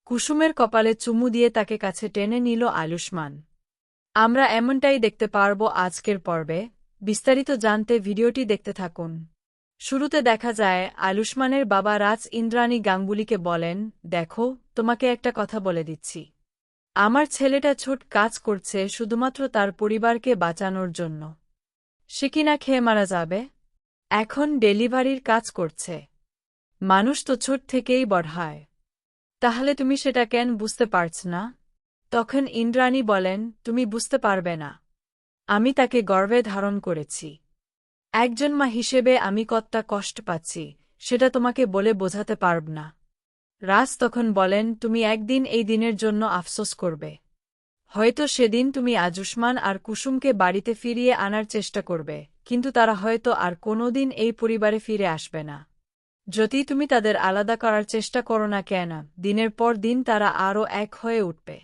কুসুমের কপালে চুমু দিয়ে তাকে কাছে টেনে নিল আয়ুষ্মান। আমরা এমনটাই দেখতে পারব আজকের পর্বে। বিস্তারিত জানতে ভিডিওটি দেখতে থাকুন। শুরুতে দেখা যায় আয়ুষ্মানের বাবা রাজ ইন্দ্রাণী গাঙ্গুলিকে বলেন, দেখো, তোমাকে একটা কথা বলে দিচ্ছি। আমার ছেলেটা ছোট কাজ করছে শুধুমাত্র তার পরিবারকে বাঁচানোর জন্য। সে কিনা খেয়ে মারা যাবে। এখন ডেলিভারির কাজ করছে। মানুষ তো ছোট থেকেই বড় হয়। তাহলে তুমি সেটা কেন বুঝতে পারছ না? তখন ইন্দ্রাণী বলেন, তুমি বুঝতে পারবে না। আমি তাকে গর্ভে ধারণ করেছি। একজন মা হিসেবে আমি কতটা কষ্ট পাচ্ছি সেটা তোমাকে বলে বোঝাতে পারব না। রাজ তখন বলেন, তুমি একদিন এই দিনের জন্য আফসোস করবে। হয়তো সেদিন তুমি আয়ুষ্মান আর কুসুমকে বাড়িতে ফিরিয়ে আনার চেষ্টা করবে, কিন্তু তারা হয়তো আর কোনোদিন এই পরিবারে ফিরে আসবে না। যদি তুমি তাদের আলাদা করার চেষ্টা করো না কেন, দিনের পর দিন তারা আরও এক হয়ে উঠবে।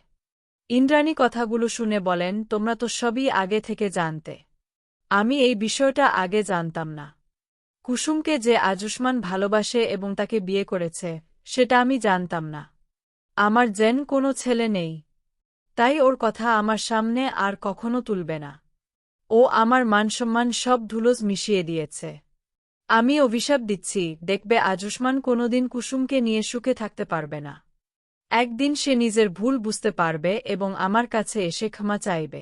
ইন্দ্রাণী কথাগুলো শুনে বলেন, তোমরা তো সবই আগে থেকে জানতে। আমি এই বিষয়টা আগে জানতাম না। কুসুমকে যে আয়ুষ্মান ভালোবাসে এবং তাকে বিয়ে করেছে, সেটা আমি জানতাম না। আমার যেন কোনো ছেলে নেই, তাই ওর কথা আমার সামনে আর কখনো তুলবে না। ও আমার মানসম্মান সব ধুলোস মিশিয়ে দিয়েছে। আমি অভিশাপ দিচ্ছি, দেখবে আয়ুষ্মান কোনোদিন কুসুমকে নিয়ে সুখে থাকতে পারবে না। একদিন সে নিজের ভুল বুঝতে পারবে এবং আমার কাছে এসে ক্ষমা চাইবে।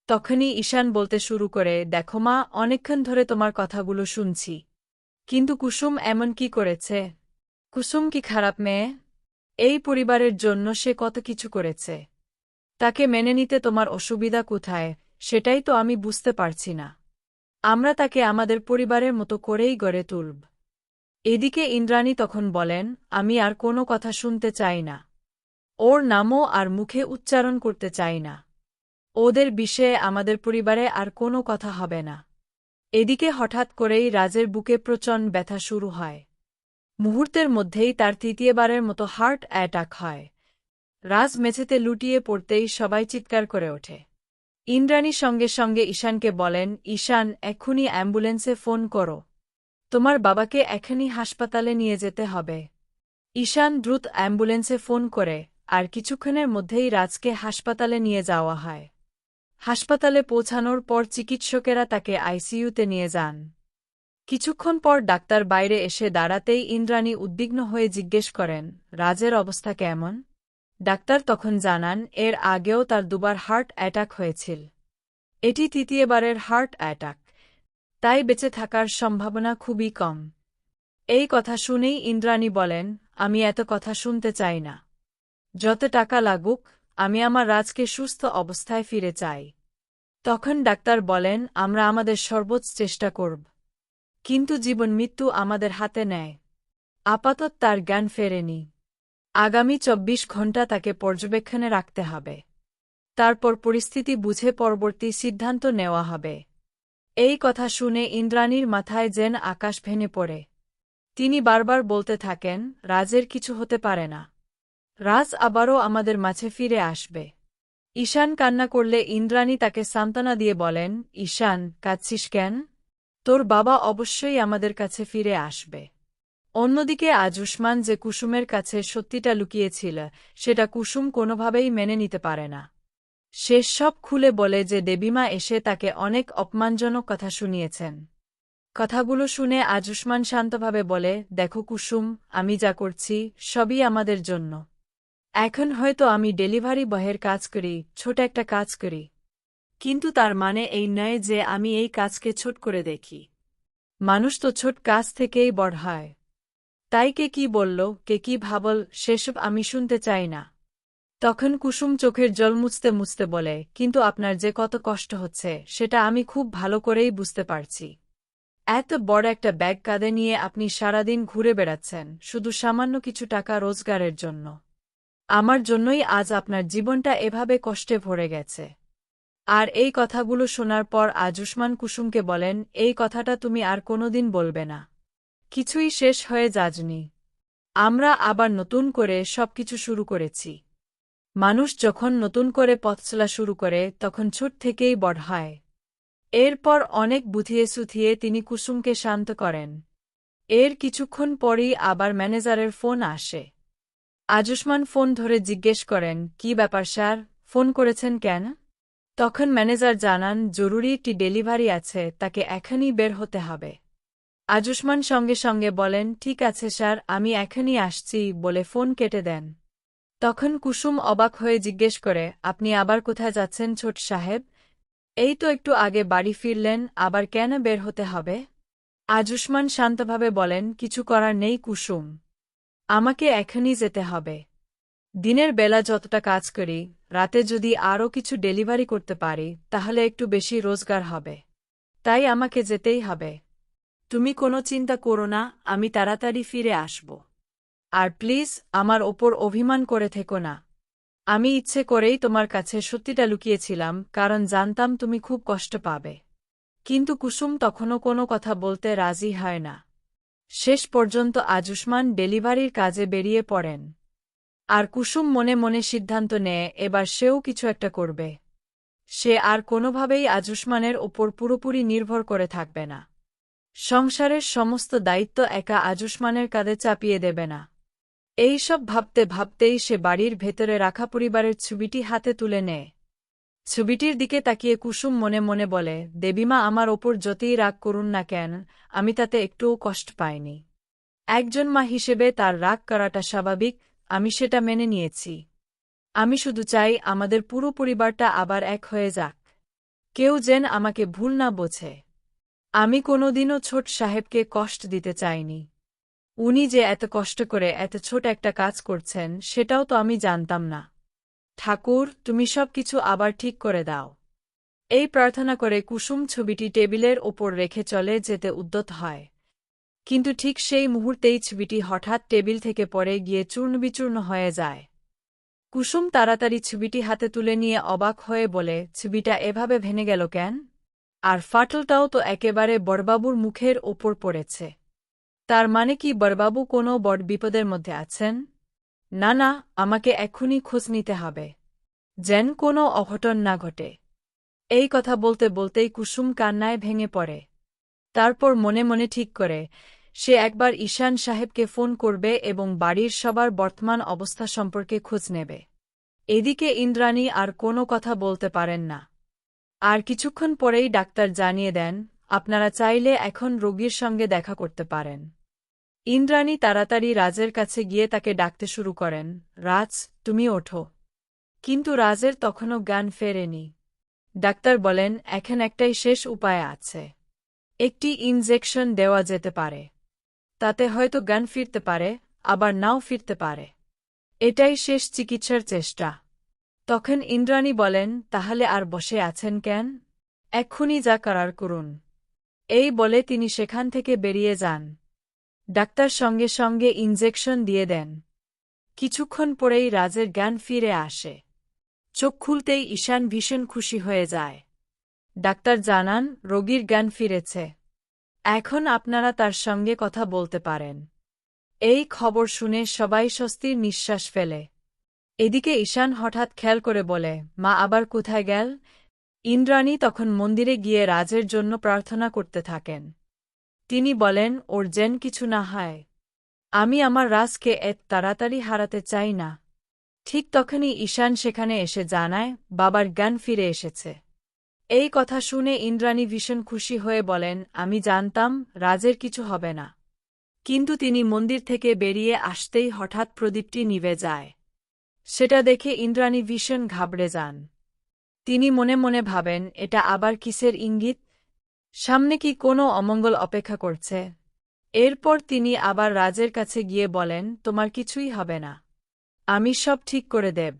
তখনই ঈশান বলতে শুরু করে, দেখো মা, অনেকক্ষণ ধরে তোমার কথাগুলো শুনছি। কিন্তু কুসুম এমন কি করেছে? কুসুম কি খারাপ মেয়ে? এই পরিবারের জন্য সে কত কিছু করেছে। তাকে মেনে নিতে তোমার অসুবিধা কোথায়, সেটাই তো আমি বুঝতে পারছি না। আমরা তাকে আমাদের পরিবারের মতো করেই গড়ে তুলব। এদিকে ইন্দ্রাণী তখন বলেন, আমি আর কোনো কথা শুনতে চাই না। ওর নামও আর মুখে উচ্চারণ করতে চাই না। ওদের বিষয়ে আমাদের পরিবারে আর কোনো কথা হবে না। এদিকে হঠাৎ করেই রাজের বুকে প্রচণ্ড ব্যথা শুরু হয়। মুহূর্তের মধ্যেই তার তৃতীয়বারের মতো হার্ট অ্যাটাক হয়। রাজ মেঝেতে লুটিয়ে পড়তেই সবাই চিৎকার করে ওঠে। ইন্দ্রাণী সঙ্গে সঙ্গে ঈশানকে বলেন, ঈশান, এক্ষুনি অ্যাম্বুলেন্সে ফোন করো। তোমার বাবাকে এখনই হাসপাতালে নিয়ে যেতে হবে। ঈশান দ্রুত অ্যাম্বুলেন্সে ফোন করে, আর কিছুক্ষণের মধ্যেই রাজকে হাসপাতালে নিয়ে যাওয়া হয়। হাসপাতালে পৌঁছানোর পর চিকিৎসকেরা তাকে আইসিইউতে নিয়ে যান। কিছুক্ষণ পর ডাক্তার বাইরে এসে দাঁড়াতেই ইন্দ্রাণী উদ্বিগ্ন হয়ে জিজ্ঞেস করেন, রাজের অবস্থা কেমন? ডাক্তার তখন জানান, এর আগেও তার দুবার হার্ট অ্যাটাক হয়েছিল। এটি তৃতীয়বারের হার্ট অ্যাটাক, তাই বেঁচে থাকার সম্ভাবনা খুবই কম। এই কথা শুনেই ইন্দ্রাণী বলেন, আমি এত কথা শুনতে চাই না। যত টাকা লাগুক, আমি আমার রাজকে সুস্থ অবস্থায় ফিরে চাই। তখন ডাক্তার বলেন, আমরা আমাদের সর্বোচ্চ চেষ্টা করব। কিন্তু জীবন মৃত্যু আমাদের হাতে নেয়। আপাতত তার জ্ঞান ফেরেনি। আগামী 24 ঘণ্টা তাকে পর্যবেক্ষণে রাখতে হবে। তারপর পরিস্থিতি বুঝে পরবর্তী সিদ্ধান্ত নেওয়া হবে। এই কথা শুনে ইন্দ্রাণীর মাথায় যেন আকাশ ভেঙে পড়ে। তিনি বারবার বলতে থাকেন, রাজের কিছু হতে পারে না। রাজ আবারও আমাদের মাঝে ফিরে আসবে। ঈশান কান্না করলে ইন্দ্রাণী তাকে সান্ত্বনা দিয়ে বলেন, ঈশান, কাঁদছিস কেন? তোর বাবা অবশ্যই আমাদের কাছে ফিরে আসবে। অন্যদিকে আয়ুষ্মান যে কুসুমের কাছে সত্যিটা লুকিয়েছিল, সেটা কুসুম কোনোভাবেই মেনে নিতে পারে না। সে সব খুলে বলে যে দেবীমা এসে তাকে অনেক অপমানজনক কথা শুনিয়েছেন। কথাগুলো শুনে আয়ুষ্মান শান্তভাবে বলে, দেখো কুসুম, আমি যা করছি সবই আমাদের জন্য। এখন হয়তো আমি ডেলিভারি বয়ের কাজ করি, ছোট একটা কাজ করি, কিন্তু তার মানে এই নয় যে আমি এই কাজকে ছোট করে দেখি। মানুষ তো ছোট কাজ থেকেই বড় হয়। তাই কে কি বলল, কে কি ভাবল, সেসব আমি শুনতে চাই না। তখন কুসুম চোখের জল মুছতে মুছতে বলে, কিন্তু আপনার যে কত কষ্ট হচ্ছে সেটা আমি খুব ভালো করেই বুঝতে পারছি। এত বড় একটা ব্যাগ কাঁধে নিয়ে আপনি সারাদিন ঘুরে বেড়াচ্ছেন শুধু সামান্য কিছু টাকা রোজগারের জন্য। আমার জন্যই আজ আপনার জীবনটা এভাবে কষ্টে ভরে গেছে। আর এই কথাগুলো শোনার পর আয়ুষ্মান কুসুমকে বলেন, এই কথাটা তুমি আর কোনোদিন বলবে না। কিছুই শেষ হয়ে যায়নি। আমরা আবার নতুন করে সবকিছু শুরু করেছি। মানুষ যখন নতুন করে পথ চলা শুরু করে তখন ছোট থেকেই বড় হয়। এরপর অনেক বুঝিয়ে সুঝিয়ে তিনি কুসুমকে শান্ত করেন। এর কিছুক্ষণ পরই আবার ম্যানেজারের ফোন আসে। আয়ুষ্মান ফোন ধরে জিজ্ঞেস করেন, কি ব্যাপার স্যার, ফোন করেছেন কেন? তখন ম্যানেজার জানান, জরুরি একটি ডেলিভারি আছে, তাকে এখনই বের হতে হবে। আয়ুষ্মান সঙ্গে সঙ্গে বলেন, ঠিক আছে স্যার, আমি এখনই আসছি বলে ফোন কেটে দেন। তখন কুসুম অবাক হয়ে জিজ্ঞেস করে, আপনি আবার কোথায় যাচ্ছেন ছোট সাহেব? এই তো একটু আগে বাড়ি ফিরলেন, আবার কেন বের হতে হবে? আয়ুষ্মান শান্তভাবে বলেন, কিছু করার নেই কুসুম, আমাকে এখনই যেতে হবে। দিনের বেলা যতটা কাজ করি, রাতে যদি আরও কিছু ডেলিভারি করতে পারি তাহলে একটু বেশি রোজগার হবে, তাই আমাকে যেতেই হবে। তুমি কোনো চিন্তা করো না, আমি তাড়াতাড়ি ফিরে আসব। আর প্লিজ আমার ওপর অভিমান করে থেকো না। আমি ইচ্ছে করেই তোমার কাছে সত্যিটা লুকিয়েছিলাম, কারণ জানতাম তুমি খুব কষ্ট পাবে। কিন্তু কুসুম তখনও কোনো কথা বলতে রাজি হয় না। শেষ পর্যন্ত আয়ুষ্মান ডেলিভারির কাজে বেরিয়ে পড়েন। আর কুসুম মনে মনে সিদ্ধান্ত নেয়, এবার সেও কিছু একটা করবে। সে আর কোনোভাবেই আয়ুষ্মানের ওপর পুরোপুরি নির্ভর করে থাকবে না। সংসারের সমস্ত দায়িত্ব একা আয়ুষ্মানের কাঁধে চাপিয়ে দেবে না। এই সব ভাবতে ভাবতেই সে বাড়ির ভেতরে রাখা পরিবারের ছবিটি হাতে তুলে নেয়। ছবিটির দিকে তাকিয়ে কুসুম মনে মনে বলে, দেবীমা আমার ওপর যতই রাগ করুন না কেন, আমি তাতে একটুও কষ্ট পাইনি। একজন মা হিসেবে তার রাগ করাটা স্বাভাবিক, আমি সেটা মেনে নিয়েছি। আমি শুধু চাই আমাদের পুরো পরিবারটা আবার এক হয়ে যাক। কেউ যেন আমাকে ভুল না বোঝে। আমি কোনোদিনও ছোট সাহেবকে কষ্ট দিতে চাইনি। উনি যে এত কষ্ট করে এত ছোট একটা কাজ করছেন সেটাও তো আমি জানতাম না। ঠাকুর, তুমি সব কিছু আবার ঠিক করে দাও। এই প্রার্থনা করে কুসুম ছবিটি টেবিলের ওপর রেখে চলে যেতে উদ্যত হয়। কিন্তু ঠিক সেই মুহূর্তেই ছবিটি হঠাৎ টেবিল থেকে পড়ে গিয়ে চূর্ণবিচূর্ণ হয়ে যায়। কুসুম তাড়াতাড়ি ছবিটি হাতে তুলে নিয়ে অবাক হয়ে বলে, ছবিটা এভাবে ভেঙে গেল কেন? আর ফাটলটাও তো একেবারে বড়বাবুর মুখের ওপর পড়েছে। তার মানে কি বড়বাবু কোনো বড় বিপদের মধ্যে আছেন? না না, আমাকে এক্ষুনি খোঁজ নিতে হবে, যেন কোনো অঘটন না ঘটে। এই কথা বলতে বলতেই কুসুম কান্নায় ভেঙে পড়ে। তারপর মনে মনে ঠিক করে, সে একবার ঈশান সাহেবকে ফোন করবে এবং বাড়ির সবার বর্তমান অবস্থা সম্পর্কে খোঁজ নেবে। এদিকে ইন্দ্রাণী আর কোনো কথা বলতে পারেন না। আর কিছুক্ষণ পরেই ডাক্তার জানিয়ে দেন, আপনারা চাইলে এখন রোগীর সঙ্গে দেখা করতে পারেন। ইন্দ্রাণী তাড়াতাড়ি রাজের কাছে গিয়ে তাকে ডাকতে শুরু করেন, রাজ, তুমি ওঠো। কিন্তু রাজের তখনও জ্ঞান ফেরেনি। ডাক্তার বলেন, এখন একটাই শেষ উপায় আছে। একটি ইনজেকশন দেওয়া যেতে পারে। তাতে হয়তো জ্ঞান ফিরতে পারে, আবার নাও ফিরতে পারে। এটাই শেষ চিকিৎসার চেষ্টা। তখন ইন্দ্রাণী বলেন, তাহলে আর বসে আছেন কেন? এক্ষুনি যা করার করুন। এই বলে তিনি সেখান থেকে বেরিয়ে যান। ডাক্তার সঙ্গে সঙ্গে ইনজেকশন দিয়ে দেন। কিছুক্ষণ পরেই রাজের জ্ঞান ফিরে আসে। চোখ খুলতেই ঈশান ভীষণ খুশি হয়ে যায়। ডাক্তার জানান, রোগীর জ্ঞান ফিরেছে। এখন আপনারা তার সঙ্গে কথা বলতে পারেন। এই খবর শুনে সবাই স্বস্তির নিঃশ্বাস ফেলে। এদিকে ঈশান হঠাৎ খেয়াল করে বলে, মা আবার কোথায় গেল? ইন্দ্রাণী তখন মন্দিরে গিয়ে রাজের জন্য প্রার্থনা করতে থাকেন। তিনি বলেন, ওর যেন কিছু না হয়। আমি আমার রাজকে এত তাড়াতাড়ি হারাতে চাই না। ঠিক তখনই ঈশান সেখানে এসে জানায়, বাবার জ্ঞান ফিরে এসেছে। এই কথা শুনে ইন্দ্রাণী ভীষণ খুশি হয়ে বলেন, আমি জানতাম রাজের কিছু হবে না। কিন্তু তিনি মন্দির থেকে বেরিয়ে আসতেই হঠাৎ প্রদীপটি নিভে যায়। সেটা দেখে ইন্দ্রাণী ভীষণ ঘাবড়ে যান। তিনি মনে মনে ভাবেন, এটা আবার কিসের ইঙ্গিত? সামনে কি কোনো অমঙ্গল অপেক্ষা করছে? এরপর তিনি আবার রাজের কাছে গিয়ে বলেন, তোমার কিছুই হবে না। আমি সব ঠিক করে দেব।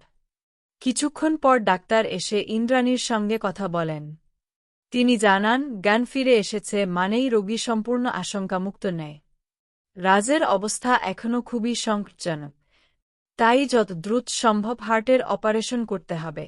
কিছুক্ষণ পর ডাক্তার এসে ইন্দ্রাণীর সঙ্গে কথা বলেন। তিনি জানান, জ্ঞান ফিরে এসেছে মানেই রোগী সম্পূর্ণ আশঙ্কামুক্ত নেয়। রাজের অবস্থা এখনও খুবই সংকটজনক। তাই যত দ্রুত সম্ভব হার্টের অপারেশন করতে হবে।